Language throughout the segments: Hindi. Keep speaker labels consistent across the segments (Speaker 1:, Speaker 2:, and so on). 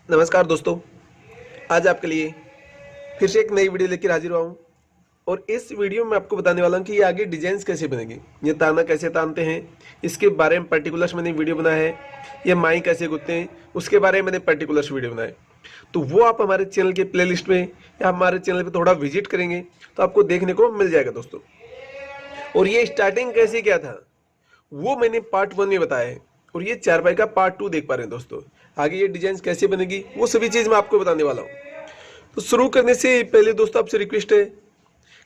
Speaker 1: नमस्कार दोस्तों, आज आपके लिए फिर से एक नई वीडियो लेकर हाजिर हुआ हूँ। और इस वीडियो में आपको बताने वाला हूँ कि ये आगे डिजाइन्स कैसे बनेगी, ये ताना कैसे तानते हैं, इसके बारे में पर्टिकुलर्स मैंने वीडियो बनाया है। ये माई कैसे गुथते हैं उसके बारे में मैंने पर्टिकुलर्स वीडियो बनाया है। तो वो आप हमारे चैनल के प्लेलिस्ट में या हमारे चैनल पर थोड़ा विजिट करेंगे तो आपको देखने को मिल जाएगा दोस्तों। और ये स्टार्टिंग कैसे किया था वो मैंने पार्ट 1 में बताया है, और ये चारपाई का पार्ट 2 देख पा रहे हैं दोस्तों। आगे ये डिजाइन कैसे बनेगी वो सभी चीज़ मैं आपको बताने वाला हूँ। तो शुरू करने से पहले दोस्तों आपसे रिक्वेस्ट है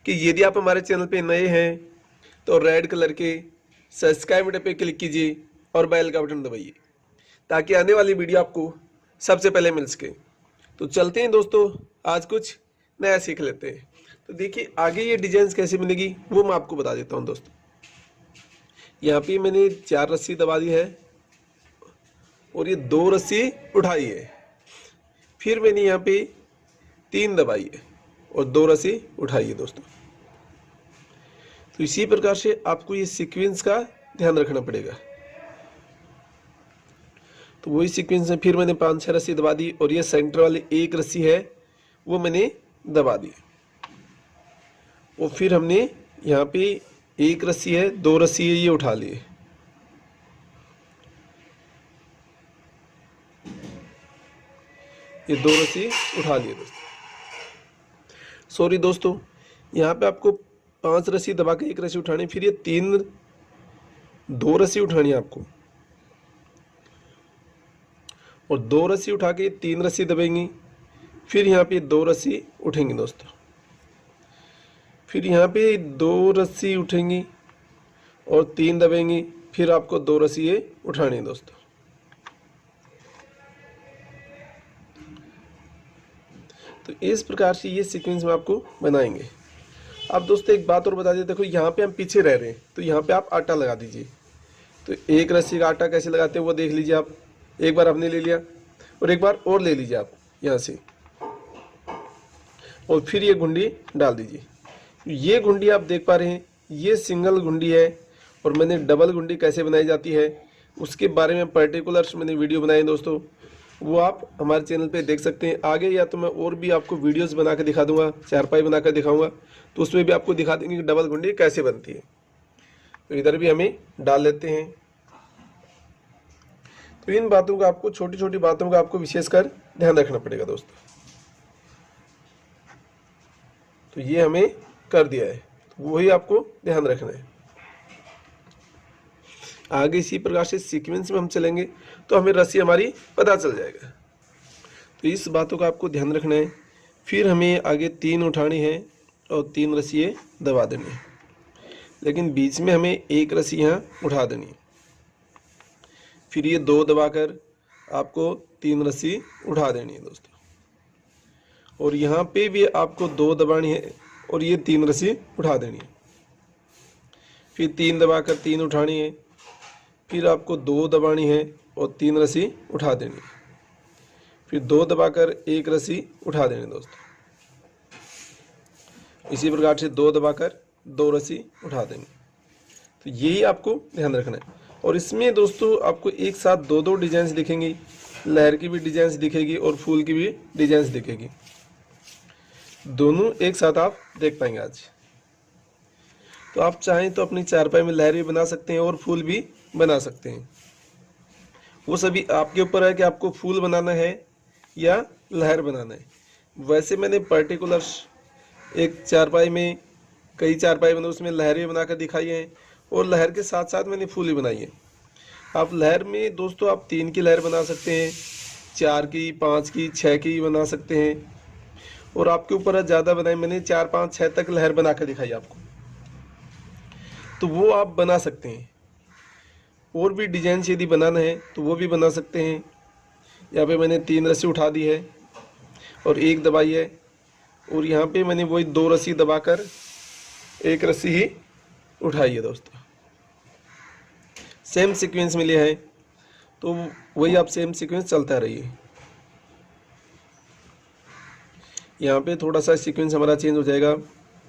Speaker 1: कि यदि आप हमारे चैनल पे नए हैं तो रेड कलर के सब्सक्राइब बटन पे क्लिक कीजिए और बेल का बटन दबाइए ताकि आने वाली वीडियो आपको सबसे पहले मिल सके। तो चलते हैं दोस्तों, आज कुछ नया सीख लेते हैं। तो देखिए आगे ये डिजाइन कैसे बनेगी वो मैं आपको बता देता हूँ दोस्तों। यहाँ पे मैंने 4 रस्सी दबा दी है और ये 2 रस्सी उठाई है। फिर मैंने यहाँ पे 3 दबाई है और 2 रस्सी उठाई है दोस्तों। तो इसी प्रकार से आपको ये सीक्वेंस का ध्यान रखना पड़ेगा। तो वही सीक्वेंस में फिर मैंने 5-6 रस्सी दबा दी और ये सेंटर वाली एक रस्सी है वो मैंने दबा दी। और फिर हमने यहाँ पे एक रस्सी है, 2 रस्सी है, ये उठा लिए। ये 2 रस्सी उठा लिए दोस्तों। सॉरी दोस्तों, यहाँ पे आपको 5 रस्सी दबा के 1 रस्सी उठानी, फिर ये 2 रस्सी उठानी है आपको और 2 रस्सी उठा के 3 रस्सी दबेंगी। फिर यहाँ पे 2 रस्सी उठेंगी दोस्तों। फिर यहाँ पे 2 रस्सी उठेंगी और 3 दबेंगी। फिर आपको 2 रस्सी ये उठानी है दोस्तों। तो इस प्रकार से ये सीक्वेंस में आपको बनाएंगे। अब दोस्तों एक बात और बता दें, देखो यहाँ पे हम पीछे रह रहे हैं तो यहाँ पे आप आटा लगा दीजिए। तो एक रस्सी का आटा कैसे लगाते हैं वो देख लीजिए आप। एक बार आपने ले लिया और एक बार और ले लीजिए आप यहाँ से, और फिर ये घुंडी डाल दीजिए। ये घुंडी आप देख पा रहे हैं, ये सिंगल घुंडी है और मैंने डबल घुंडी कैसे बनाई जाती है उसके बारे में पर्टिकुलर्स मैंने वीडियो बनाए दोस्तों। वो आप हमारे चैनल पे देख सकते हैं। आगे या तो मैं और भी आपको वीडियोस बना के दिखा दूंगा, चारपाई बना कर दिखाऊंगा, तो उसमें भी आपको दिखा देंगे कि डबल घुंडी कैसे बनती है। तो इधर भी हमें डाल लेते हैं। तो इन बातों का आपको, छोटी छोटी बातों का आपको विशेषकर ध्यान रखना पड़ेगा दोस्तों। तो ये हमें कर दिया है, तो वही आपको ध्यान रखना है। आगे इसी प्रकार से सीक्वेंस में हम चलेंगे तो हमें रस्सी हमारी पता चल जाएगा। तो इस बातों का आपको ध्यान रखना है। फिर हमें आगे 3 उठानी है और 3 रस्सी दबा देनी है, लेकिन बीच में हमें एक रस्सी यहाँ उठा देनी है। फिर ये 2 दबाकर आपको 3 रस्सी उठा देनी है दोस्तों। और यहाँ पे भी आपको 2 दबानी है और ये 3 रस्सी उठा देनी है। फिर 3 दबाकर 3 उठानी है। फिर आपको 2 दबानी है और 3 रस्सी उठा देनी है। फिर 2 दबाकर 1 रस्सी उठा देनी है दोस्तों। इसी प्रकार से 2 दबाकर 2 रस्सी उठा देंगे। तो यही आपको ध्यान रखना है। और इसमें दोस्तों आपको एक साथ 2-2 डिजाइन्स दिखेंगी, लहर की भी डिजाइन्स दिखेगी और फूल की भी डिजाइन्स दिखेगी। दोनों एक साथ आप देख पाएंगे आज। तो आप चाहें तो अपनी चारपाई में लहर भी बना सकते हैं और फूल भी बना सकते हैं। वो सभी आपके ऊपर है कि आपको फूल बनाना है या लहर बनाना है। वैसे मैंने पर्टिकुलर एक चारपाई में, कई चारपाई बने उसमें लहर भी बनाकर दिखाई है और लहर के साथ साथ मैंने फूल भी बनाई है। आप लहर में दोस्तों आप 3 की लहर बना सकते हैं, 4 की, 5 की, 6 की बना सकते हैं। और आपके ऊपर है ज़्यादा बनाई, मैंने 4, 5, 6 तक लहर बनाकर दिखाई आपको, तो वो आप बना सकते हैं। और भी डिजाइन यदि बनाना है तो वो भी बना सकते हैं। यहाँ पे मैंने 3 रस्सी उठा दी है और 1 दबाई है, और यहाँ पे मैंने वही 2 रस्सी दबाकर 1 रस्सी ही उठाई है दोस्तों। सेम सीक्वेंस में लिया है तो वही आप सेम सीक्वेंस चलता रहिए। यहाँ पे थोड़ा सा सीक्वेंस हमारा चेंज हो जाएगा,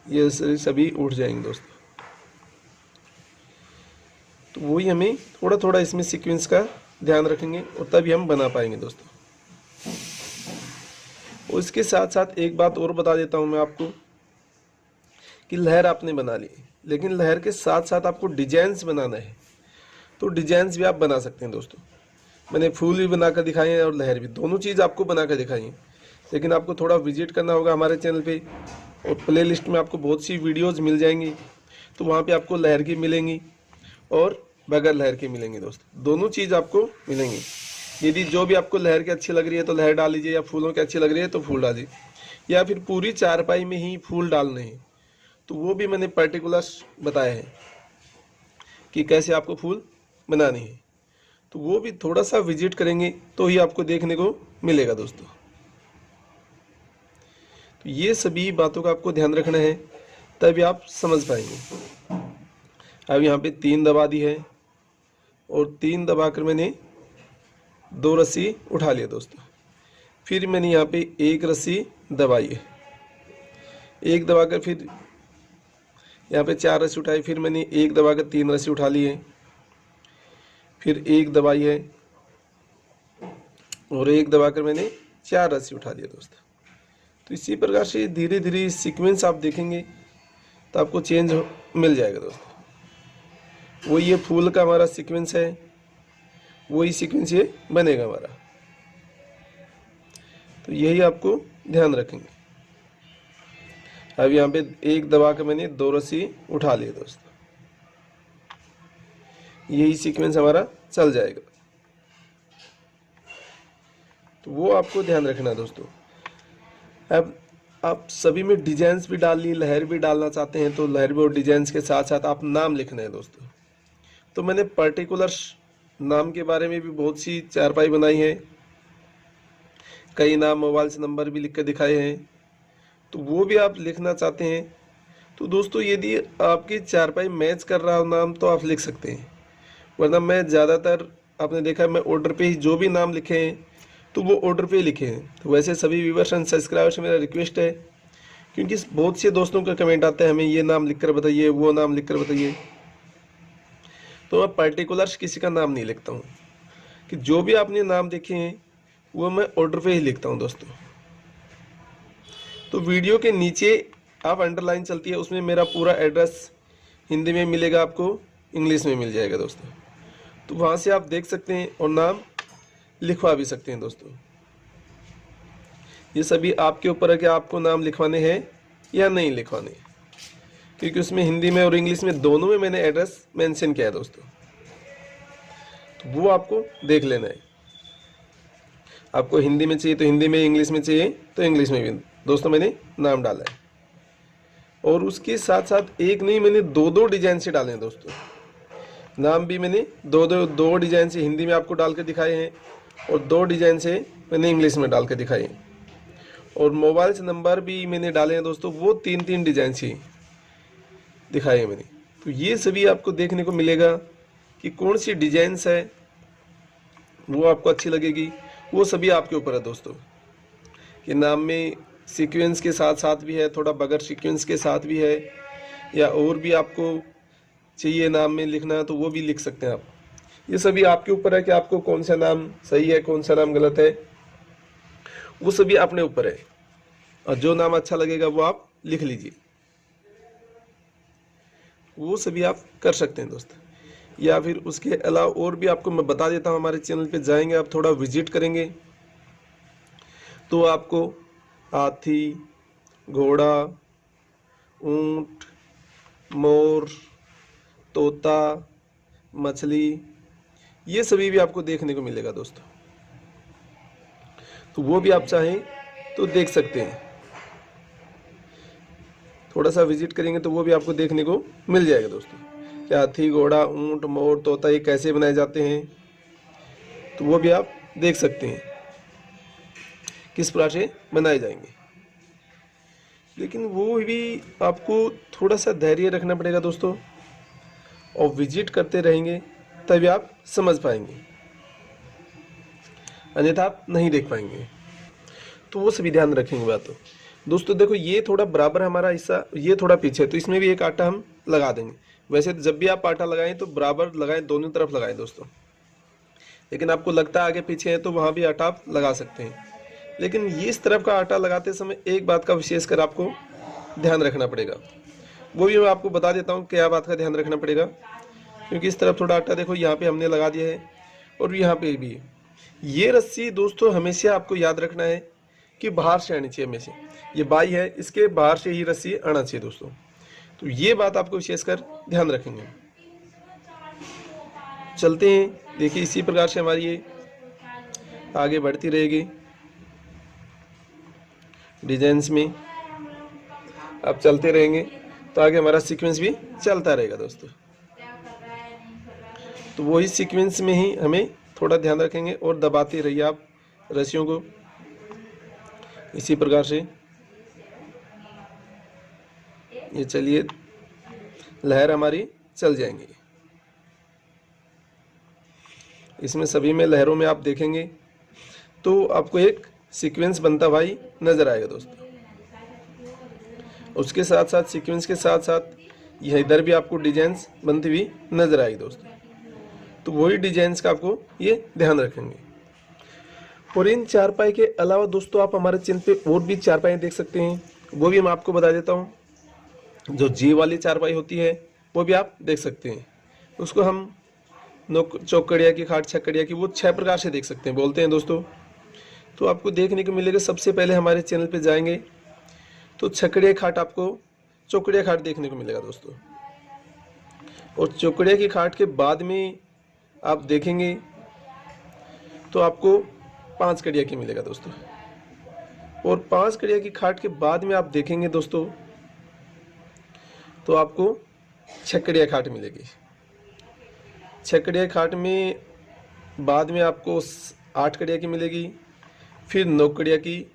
Speaker 1: ये सभी उठ जाएंगे दोस्तों। तो वही हमें थोड़ा थोड़ा इसमें सीक्वेंस का ध्यान रखेंगे और तभी हम बना पाएंगे दोस्तों। उसके साथ साथ एक बात और बता देता हूँ मैं आपको कि लहर आपने बना ली, लेकिन लहर के साथ साथ आपको डिजाइन्स बनाना है, तो डिजाइन्स भी आप बना सकते हैं दोस्तों। मैंने फूल भी बनाकर दिखाए हैं और लहर भी, दोनों चीज़ आपको बनाकर दिखाई है। लेकिन आपको थोड़ा विजिट करना होगा हमारे चैनल पे, और प्ले लिस्ट में आपको बहुत सी वीडियोज़ मिल जाएंगी, तो वहाँ पे आपको लहर की मिलेंगी और बगैर लहर की मिलेंगी दोस्तों, दोनों चीज़ आपको मिलेंगी। यदि जो भी आपको लहर की अच्छी लग रही है तो लहर डाल लीजिए, या फूलों की अच्छी लग रही है तो फूल डालिए, या फिर पूरी चारपाई में ही फूल डालने हैं, तो वो भी मैंने पर्टिकुलर्स बताए हैं कि कैसे आपको फूल बनाने हैं। तो वो भी थोड़ा सा विजिट करेंगे तो ही आपको देखने को मिलेगा दोस्तों। तो ये सभी बातों का आपको ध्यान रखना है, तभी आप समझ पाएंगे। अब यहाँ पे 3 दबा दी है, और 3 दबाकर मैंने 2 रस्सी उठा लिया दोस्तों। फिर मैंने यहाँ पे 1 रस्सी दबाई है, 1 दबाकर फिर यहाँ पे 4 रस्सी उठाई, फिर मैंने 1 दबाकर 3 रस्सी उठा ली है, फिर 1 दबाई है, और 1 दबाकर मैंने 4 रस्सी उठा लिया दोस्तों। तो इसी प्रकार से धीरे धीरे सीक्वेंस आप देखेंगे तो आपको चेंज मिल जाएगा दोस्तों। वो ये फूल का हमारा सीक्वेंस है, वही सीक्वेंस ये बनेगा हमारा, तो यही आपको ध्यान रखेंगे। अब यहाँ पे 1 दबा के मैंने 2 रस्सी उठा लिए दोस्तों, यही सीक्वेंस हमारा चल जाएगा। तो वो आपको ध्यान रखना है दोस्तों। अब आप सभी में डिजाइन्स भी डाल ली, लहर भी डालना चाहते हैं तो लहर भी और डिजाइन्स के साथ साथ आप नाम लिखना है दोस्तों। तो मैंने पर्टिकुलर नाम के बारे में भी बहुत सी चारपाई बनाई है, कई नाम मोबाइल से नंबर भी लिख कर दिखाए हैं, तो वो भी आप लिखना चाहते हैं तो दोस्तों यदि आपकी चारपाई मैच कर रहा हो नाम तो आप लिख सकते हैं, वरना मैं ज़्यादातर आपने देखा मैं ऑर्डर पे ही जो भी नाम लिखे हैं तो वो ऑर्डर पे ही लिखे हैं। तो वैसे सभी व्यूअर्स एंड सब्सक्राइबर्स से मेरा रिक्वेस्ट है, क्योंकि बहुत से दोस्तों का कमेंट आता है हमें ये नाम लिख कर बताइए, वो नाम लिख कर बताइए, तो मैं पर्टिकुलर्स किसी का नाम नहीं लिखता हूँ, कि जो भी आपने नाम देखे हैं वो मैं ऑर्डर पे ही लिखता हूँ दोस्तों। तो वीडियो के नीचे आप अंडरलाइन चलती है, उसमें मेरा पूरा एड्रेस हिंदी में मिलेगा, आपको इंग्लिश में मिल जाएगा दोस्तों, तो वहाँ से आप देख सकते हैं और नाम लिखवा भी सकते हैं दोस्तों। ये सभी आपके ऊपर है कि आपको नाम लिखवाने हैं या नहीं लिखवाने, क्योंकि उसमें हिंदी में और इंग्लिश में दोनों में मैंने एड्रेस मेंशन किया है दोस्तों, तो वो आपको देख लेना है। आपको हिंदी में चाहिए तो हिंदी में, इंग्लिश में चाहिए तो इंग्लिश में भी दोस्तों मैंने नाम डाला है। और उसके साथ साथ एक नहीं, मैंने 2-2 डिजाइन से डाले हैं दोस्तों। नाम भी मैंने 2 डिजाइन से हिंदी में आपको डाल के दिखाए हैं, और 2 डिजाइन से मैंने इंग्लिश में डाल के दिखाए हैं। और मोबाइल से नंबर भी मैंने डाले हैं दोस्तों, वो 3-3 डिजाइन से दिखाए हैं मैंने। तो ये सभी आपको देखने को मिलेगा कि कौन सी डिजाइन्स है वो आपको अच्छी लगेगी, वो सभी आपके ऊपर है दोस्तों। कि नाम में सीक्वेंस के साथ साथ भी है, थोड़ा बगैर सीक्वेंस के साथ भी है, या और भी आपको चाहिए नाम में लिखना तो वो भी लिख सकते हैं आप। ये सभी आपके ऊपर है कि आपको कौन सा नाम सही है, कौन सा नाम गलत है, वो सभी अपने ऊपर है। और जो नाम अच्छा लगेगा वो आप लिख लीजिए, वो सभी आप कर सकते हैं दोस्त। या फिर उसके अलावा और भी आपको मैं बता देता हूँ, हमारे चैनल पे जाएंगे आप, थोड़ा विजिट करेंगे तो आपको हाथी, घोड़ा, ऊंट, मोर, तोता, मछली, ये सभी भी आपको देखने को मिलेगा दोस्तों। तो वो भी आप चाहें तो देख सकते हैं, थोड़ा सा विजिट करेंगे तो वो भी आपको देखने को मिल जाएगा दोस्तों। कि हाथी, घोड़ा, ऊंट, मोर, तोता ये कैसे बनाए जाते हैं, तो वो भी आप देख सकते हैं किस प्रकार से बनाए जाएंगे। लेकिन वो भी आपको थोड़ा सा धैर्य रखना पड़ेगा दोस्तों, और विजिट करते रहेंगे तभी आप समझ पाएंगे, अन्यथा आप नहीं देख पाएंगे। तो वो सभी ध्यान रखेंगे बातों। दोस्तों देखो, ये थोड़ा बराबर हमारा हिस्सा, ये थोड़ा पीछे, तो इसमें भी एक आटा हम लगा देंगे। वैसे जब भी आप आटा लगाएं तो बराबर लगाएं, दोनों तरफ लगाएं दोस्तों। लेकिन आपको लगता है आगे पीछे है तो वहाँ भी आटा आप लगा सकते हैं, लेकिन ये इस तरफ का आटा लगाते समय एक बात का विशेषकर आपको ध्यान रखना पड़ेगा, वो भी मैं आपको बता देता हूँ क्या बात का ध्यान रखना पड़ेगा। क्योंकि इस तरफ थोड़ा आटा देखो यहाँ पे हमने लगा दिया है और यहाँ पे भी। ये रस्सी दोस्तों हमेशा आपको याद रखना है कि बाहर से आनी चाहिए, हमेशा ये बाई है इसके बाहर से ही रस्सी आना चाहिए दोस्तों। तो ये बात आपको विशेषकर ध्यान रखेंगे। चलते हैं, देखिए इसी प्रकार से हमारी ये आगे बढ़ती रहेगी डिजाइन्स में। अब चलते रहेंगे तो आगे हमारा सीक्वेंस भी चलता रहेगा दोस्तों। तो वही सीक्वेंस में ही हमें थोड़ा ध्यान रखेंगे और दबाते रहिए आप रस्सियों को इसी प्रकार से। ये चलिए लहर हमारी चल जाएंगी। इसमें सभी में लहरों में आप देखेंगे तो आपको एक सीक्वेंस बनता भाई नजर आएगा दोस्तों। उसके साथ साथ सीक्वेंस के साथ साथ यह इधर भी आपको डिजाइन्स बनती हुई नजर आएगी दोस्तों। तो वही डिजाइन्स का आपको ये ध्यान रखेंगे। और इन चारपाई के अलावा दोस्तों आप हमारे चैनल पे और भी चारपाई देख सकते हैं, वो भी मैं आपको बता देता हूँ। जो जी वाली चारपाई होती है वो भी आप देख सकते हैं। उसको हम चौकड़िया की खाट छकड़िया की वो 6 प्रकार से देख सकते हैं बोलते हैं दोस्तों। तो आपको देखने को मिलेगा, सबसे पहले हमारे चैनल पे जाएंगे तो छकड़िया खाट आपको चौकड़िया खाट देखने को मिलेगा दोस्तों। और चौकड़िया की खाट के बाद में आप देखेंगे तो आपको 5 कड़िया की मिलेगा दोस्तों। और 5 कड़िया की खाट के बाद में आप देखेंगे दोस्तों तो आपको छकड़िया खाट मिलेगी। छकड़िया खाट में बाद में आपको 8 कड़िया की मिलेगी, फिर 9 कड़िया की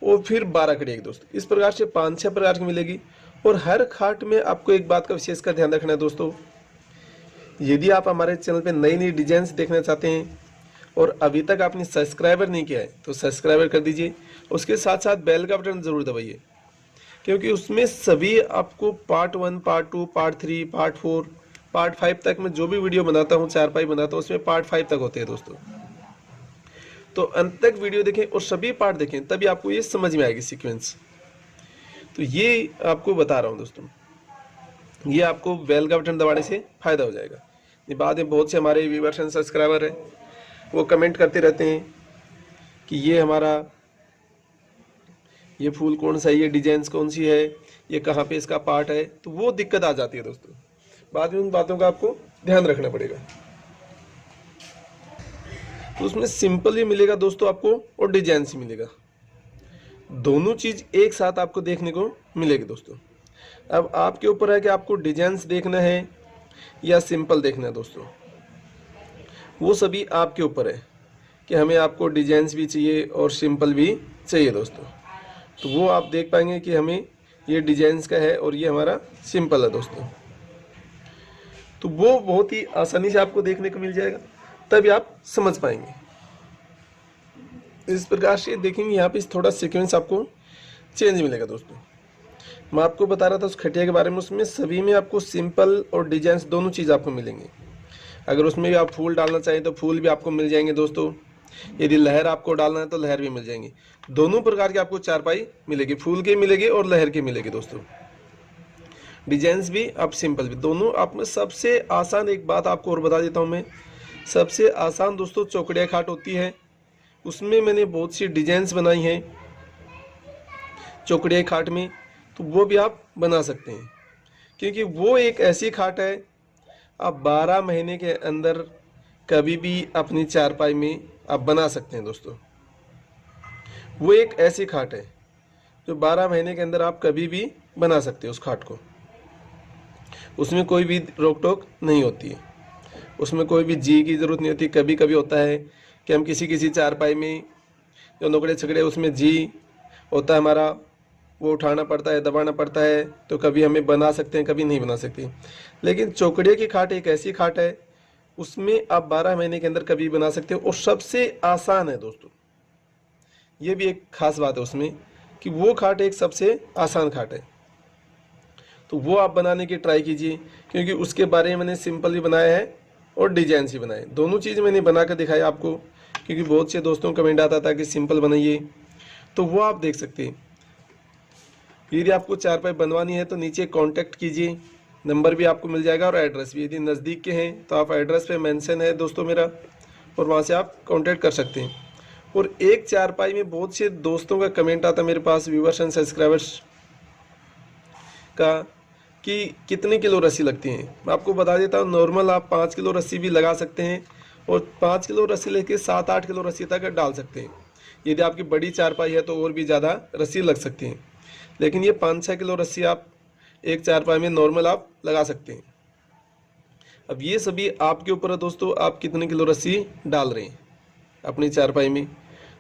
Speaker 1: और फिर 12 कड़िया की दोस्तों। इस प्रकार से 5-6 प्रकार की मिलेगी। और हर खाट में आपको एक बात का विशेष का ध्यान रखना है दोस्तों, यदि आप हमारे चैनल पे नई नई डिजाइन्स देखना चाहते हैं और अभी तक आपने सब्सक्राइबर नहीं किया है तो सब्सक्राइबर कर दीजिए। उसके साथ साथ बेल का बटन ज़रूर दबाइए, क्योंकि उसमें सभी आपको part 1, part 2, part 3, part 4, part 5 तक मैं जो भी वीडियो बनाता हूँ, चारपाई बनाता हूँ, उसमें पार्ट 5 तक होते हैं दोस्तों। तो अंत तक वीडियो देखें और सभी पार्ट देखें, तभी आपको ये समझ में आएगी सीक्वेंस। तो ये आपको बता रहा हूँ दोस्तों, ये आपको बेल का बटन दबाने से फ़ायदा हो जाएगा। ये बाद में बहुत से हमारे व्यूअर्स एंड सब्सक्राइबर हैं, वो कमेंट करते रहते हैं कि ये हमारा ये फूल कौन सा है, ये डिजाइन्स कौन सी है, ये कहाँ पे इसका पार्ट है। तो वो दिक्कत आ जाती है दोस्तों। बाद में उन बातों का आपको ध्यान रखना पड़ेगा। तो उसमें सिंपल ही मिलेगा दोस्तों आपको और डिजाइन ही मिलेगा, दोनों चीज एक साथ आपको देखने को मिलेगी दोस्तों। अब आपके ऊपर है कि आपको डिजाइन्स देखना है या सिंपल देखना है दोस्तों, वो सभी आपके ऊपर है कि हमें आपको डिजाइन्स भी चाहिए और सिंपल भी चाहिए दोस्तों। तो वो आप देख पाएंगे कि हमें ये डिजाइन्स का है और ये हमारा सिंपल है दोस्तों। तो वो बहुत ही आसानी से आपको देखने को मिल जाएगा, तभी आप समझ पाएंगे। इस प्रकार से देखेंगे यहाँ पे थोड़ा सीक्वेंस आपको चेंज मिलेगा दोस्तों। मैं आपको बता रहा था उस खटिया के बारे में, उसमें सभी में आपको सिंपल और डिजाइन्स दोनों चीज़ आपको मिलेंगे। अगर उसमें भी आप फूल डालना चाहें तो फूल भी आपको मिल जाएंगे दोस्तों। यदि लहर आपको डालना है तो लहर भी मिल जाएंगी। दोनों प्रकार की आपको चारपाई मिलेगी, फूल के मिलेगी और लहर के मिलेगी दोस्तों। डिजाइन्स भी आप सिंपल भी, दोनों आप में सबसे आसान एक बात आपको और बता देता हूँ मैं, सबसे आसान दोस्तों चौकड़िया खाट होती है। उसमें मैंने बहुत सी डिजाइन्स बनाई हैं चौकड़िया खाट में, तो वो भी आप बना सकते हैं, क्योंकि वो एक ऐसी खाट है आप 12 महीने के अंदर कभी भी अपनी चारपाई में आप बना सकते हैं दोस्तों। वो एक ऐसी खाट है जो 12 महीने के अंदर आप कभी भी बना सकते हैं उस खाट को। उसमें कोई भी रोक टोक नहीं होती है, उसमें कोई भी जी की ज़रूरत नहीं होती। कभी कभी होता है कि हम किसी चारपाई में जो नोकड़े छकड़े उसमें जी होता है हमारा, वो उठाना पड़ता है, दबाना पड़ता है, तो कभी हमें बना सकते हैं, कभी नहीं बना सकते। लेकिन चौकड़िया की खाट एक ऐसी खाट है उसमें आप 12 महीने के अंदर कभी बना सकते हो और सबसे आसान है दोस्तों। ये भी एक खास बात है उसमें कि वो खाट एक सबसे आसान खाट है, तो वो आप बनाने की ट्राई कीजिए, क्योंकि उसके बारे में मैंने सिंपल ही बनाया है और डिजाइन ही बनाए, दोनों चीज़ मैंने बना कर दिखाया आपको। क्योंकि बहुत से दोस्तों का कमेंट आता था कि सिंपल बनाइए तो वो आप देख सकते हैं। यदि आपको चारपाई बनवानी है तो नीचे कांटेक्ट कीजिए, नंबर भी आपको मिल जाएगा और एड्रेस भी। यदि नज़दीक के हैं तो आप एड्रेस पे मेंशन है दोस्तों मेरा, और वहाँ से आप कांटेक्ट कर सकते हैं। और एक चारपाई में बहुत से दोस्तों का कमेंट आता है मेरे पास, व्यूवर्स एंड सब्सक्राइबर्स का, कि कितने किलो रस्सी लगती है। मैं आपको बता देता हूँ, नॉर्मल आप 5 किलो रस्सी भी लगा सकते हैं और 5 किलो रस्सी लेके 7-8 किलो रस्सी तक डाल सकते हैं। यदि आपकी बड़ी चारपाई है तो और भी ज़्यादा रस्सी लग सकती है, लेकिन ये 5-6 किलो रस्सी आप एक चारपाई में नॉर्मल आप लगा सकते हैं। अब ये सभी आपके ऊपर है दोस्तों, आप कितने किलो रस्सी डाल रहे हैं अपनी चारपाई में,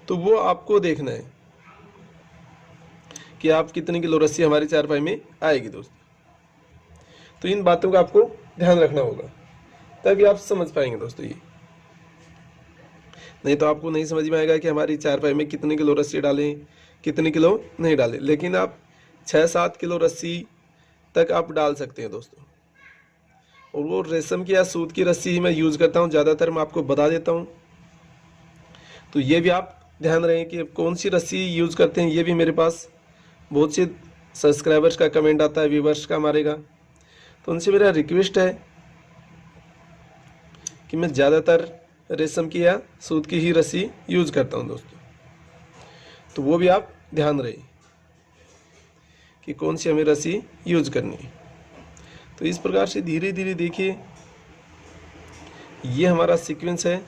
Speaker 1: तो वो आपको देखना है कि आप कितने किलो रस्सी हमारी चारपाई में आएगी दोस्तों। तो इन बातों का आपको ध्यान रखना होगा, तभी आप समझ पाएंगे दोस्तों। ये नहीं तो आपको नहीं समझ में आएगा कि हमारी चारपाई में कितने किलो रस्सी डालें, कितने किलो नहीं डालें। लेकिन आप 6-7 किलो रस्सी तक आप डाल सकते हैं दोस्तों। और वो रेशम की या सूत की रस्सी ही मैं यूज़ करता हूँ ज़्यादातर, मैं आपको बता देता हूँ। तो ये भी आप ध्यान रखें कि कौन सी रस्सी यूज़ करते हैं। ये भी मेरे पास बहुत से सब्सक्राइबर्स का कमेंट आता है, व्यूवर्स का मारेगा, तो उनसे मेरा रिक्वेस्ट है कि मैं ज़्यादातर रेशम की या सूत की ही रस्सी यूज़ करता हूं दोस्तों। तो वो भी आप ध्यान रहे कि कौन सी हमें रस्सी यूज़ करनी है। तो इस प्रकार से धीरे धीरे देखिए, ये हमारा सीक्वेंस है,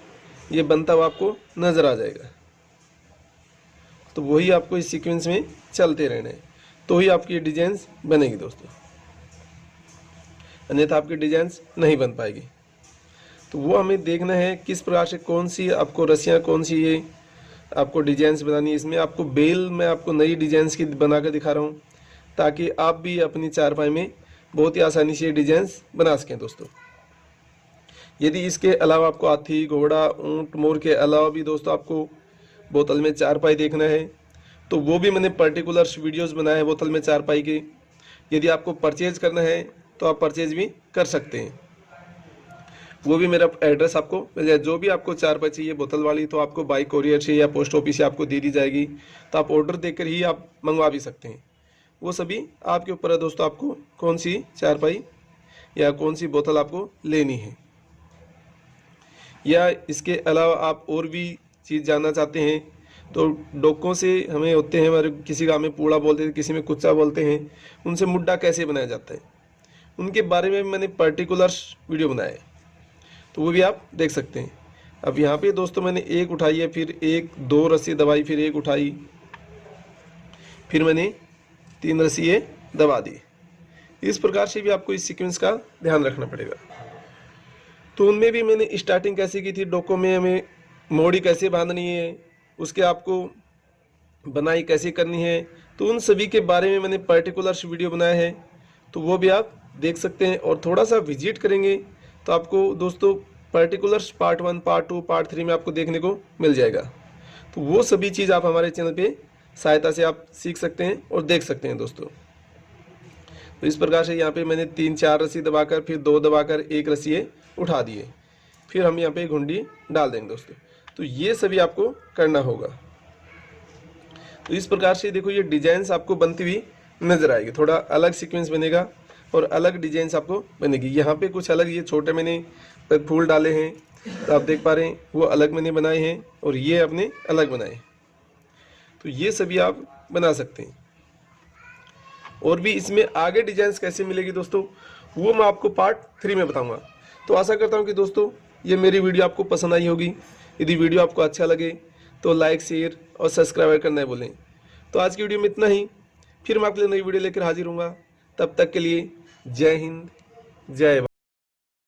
Speaker 1: ये बनता हुआ आपको नज़र आ जाएगा। तो वही आपको इस सीक्वेंस में चलते रहना है, तो ही आपकी डिजाइन्स बनेगी दोस्तों, अन्यथा आपकी डिजाइन्स नहीं बन पाएगी। तो वो हमें देखना है किस प्रकार से कौन सी आपको रस्सियाँ, कौन सी ये आपको डिजाइन्स बनानी है। इसमें आपको बेल मैं आपको नई डिजाइन्स की बना कर दिखा रहा हूँ, ताकि आप भी अपनी चारपाई में बहुत ही आसानी से डिजाइन्स बना सकें दोस्तों। यदि इसके अलावा आपको हाथी, घोड़ा, ऊँट, मोर के अलावा भी दोस्तों आपको बोतल में चारपाई देखना है, तो वो भी मैंने पर्टिकुलर वीडियोस बनाए हैं बोतल में चारपाई के। यदि आपको परचेज करना है तो आप परचेज भी कर सकते हैं, वो भी मेरा एड्रेस आपको मिल जाए। जो भी आपको चारपाई चाहिए बोतल वाली, तो आपको बाई कोरियर से या पोस्ट ऑफिस से आपको दे दी जाएगी, तो आप ऑर्डर देकर ही आप मंगवा भी सकते हैं। वो सभी आपके ऊपर है दोस्तों, आपको कौन सी चारपाई या कौन सी बोतल आपको लेनी है। या इसके अलावा आप और भी चीज़ जानना चाहते हैं तो डोकों से हमें होते हैं, हमारे किसी का हमें पूड़ा बोलते हैं, किसी में कुच्चा बोलते हैं, उनसे मुड्डा कैसे बनाया जाता है, उनके बारे में मैंने पर्टिकुलर वीडियो बनाया है, तो वो भी आप देख सकते हैं। अब यहाँ पे दोस्तों मैंने एक उठाई है, फिर एक 2 रस्सी दबाई, फिर एक उठाई, फिर मैंने 3 रस्सी ये दबा दी। इस प्रकार से भी आपको इस सीक्वेंस का ध्यान रखना पड़ेगा। तो उनमें भी मैंने स्टार्टिंग कैसे की थी, डोकों में हमें मोड़ी कैसे बांधनी है, उसके आपको बनाई कैसे करनी है, तो उन सभी के बारे में मैंने पर्टिकुलर वीडियो बनाया है, तो वो भी आप देख सकते हैं। और थोड़ा सा विजिट करेंगे तो आपको दोस्तों पर्टिकुलर पार्ट 1, पार्ट 2, पार्ट 3 में आपको देखने को मिल जाएगा। तो वो सभी चीज़ आप हमारे चैनल पे सहायता से आप सीख सकते हैं और देख सकते हैं दोस्तों। तो इस प्रकार से यहाँ पे मैंने 3-4 रस्सी दबाकर, फिर 2 दबाकर 1 रस्सी उठा दिए, फिर हम यहाँ पे घुंडी डाल देंगे दोस्तों। तो ये सभी आपको करना होगा। तो इस प्रकार से देखो ये डिजाइन्स आपको बनती हुई नजर आएगी, थोड़ा अलग सीक्वेंस बनेगा और अलग डिजाइन्स आपको बनेगी। यहाँ पे कुछ अलग, ये छोटे मैंने फूल डाले हैं तो आप देख पा रहे हैं, वो अलग मैंने बनाए हैं और ये अपने अलग बनाए। तो ये सभी आप बना सकते हैं। और भी इसमें आगे डिजाइन्स कैसे मिलेगी दोस्तों, वो मैं आपको पार्ट 3 में बताऊंगा। तो आशा करता हूं कि दोस्तों ये मेरी वीडियो आपको पसंद आई होगी। यदि वीडियो आपको अच्छा लगे तो लाइक, शेयर और सब्सक्राइब करना है बोलें। तो आज की वीडियो में इतना ही, फिर मैं आपके लिए नई वीडियो लेकर हाजिर हूँगा। तब तक के लिए जय हिंद, जय भारत।